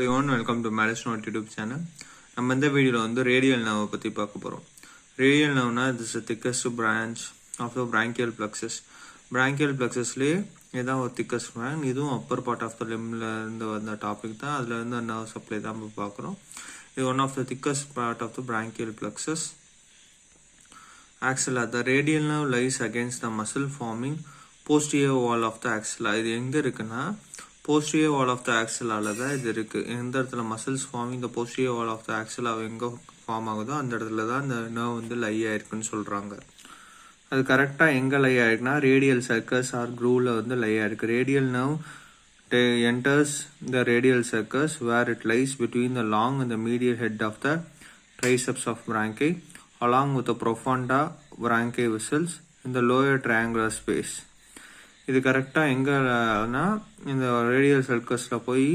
everyone, welcome to Malice Note YouTube channel. நம்ம இந்த வீடியோல வந்து ரேடியல் நர்வ் பத்தி பார்க்க போறோம். ரேடியல் நர்வ்னா this is the thickest branch of the branchial plexus. Branchial plexusலயே இதான் ஒரு thickest branch. இதுவும் upper part of the limbல இருந்து வந்த டாபிக் தான். அதுல இருந்து nerve supply தான் நம்ம பார்க்கறோம். இது one of the thickest part of the branchial plexus. Axilla. The radial nerve lies against the muscle forming posterior wall of the axilla. இது எங்க இருக்குன்னா posterior wall of the axilla தான் இது இருக்கு. எந்த இடத்துல muscles forming the posterior wall of the axilla எங்க form ஆகுதோ அந்த இடத்துல தான் இந்த nerve வந்து லை ஆயிருக்குன்னு சொல்றாங்க. அது கரெக்டா எங்க லை ஆயிருக்குன்னா ரேடியல் சர்க்கஸ் ஆர் க்ரூவ்ல வந்து லை ஆயிருக்கு. Radial nerve enters the radial circus where it lies between the long and the medial head of the triceps of branchi along with the profunda branchial vessels in the lower triangular space. இது கரெக்டா எங்கன்னா இந்த radial சர்க்கஸ்ல போய்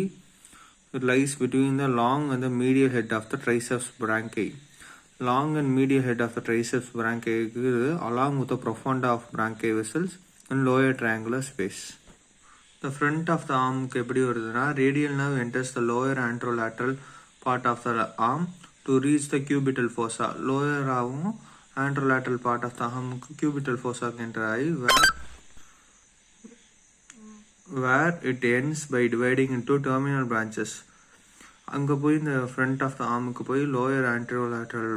it lies between the long and the medial head of the triceps branchi. Long and medial head of the triceps branchi along with the profunda of branchial vessels in lower triangular space. The front of the arm எப்படி வருதுன்னா radial nerve enters the lower anterolateral part of the arm to reach the cubital fossa. Lower ஆகும் anterolateral part of the arm cubital fossa enter ஆகி where it ends by dividing into terminal branches. அங்க போய் இந்த front of the armக்கு போய் lower anterolateral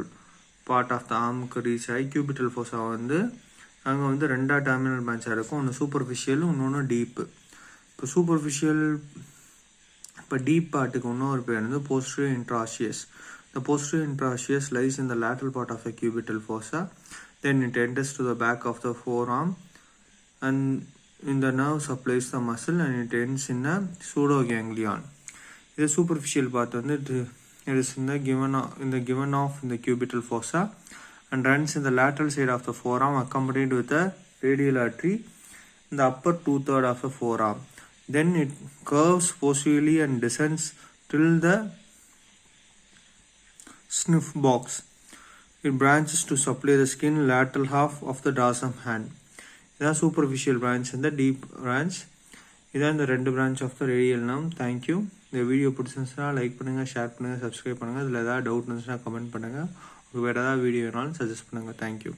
part of the armக்கு reach ஆகி cubital fossa வந்து அங்க வந்து ரெண்டா terminal branch இருக்கும். ஒன்று சூப்பர்ஃபிஷியல் இன்னொன்று டீப். இப்போ சூப்பர்ஃபிஷியல் இப்போ டீப் பார்ட்டுக்கு இன்னொரு பேர் வந்து posterior interosseous. The posterior interosseous lies in the lateral part of the cubital fossa. Then it enters to the back of the forearm and in the nerve supplies the muscle and it ends in a pseudoganglion. The superficial part வந்து it is in the given off in the cubital fossa and runs in the lateral side of the forearm accompanied with a radial artery in the upper 2/3 of the forearm. Then it curves posteriorly and descends till the sniff box. It branches to supply the skin lateral half of the dorsum hand. இதான் superficial branch இந்த deep branch. இதான் இந்த ரெண்டு branch of the radial nerve. Thank you. இந்த video பிடிச்சிருந்துச்சுன்னா like பண்ணுங்கள், share பண்ணுங்கள், subscribe பண்ணுங்கள். இதில் ஏதாவது டவுட் இருந்துச்சுன்னா கமெண்ட் பண்ணுங்கள். உங்களுக்கு வேறு ஏதாவது வீடியோ வேணாலும் சஜஸ்ட் பண்ணுங்கள். தேங்க்யூ.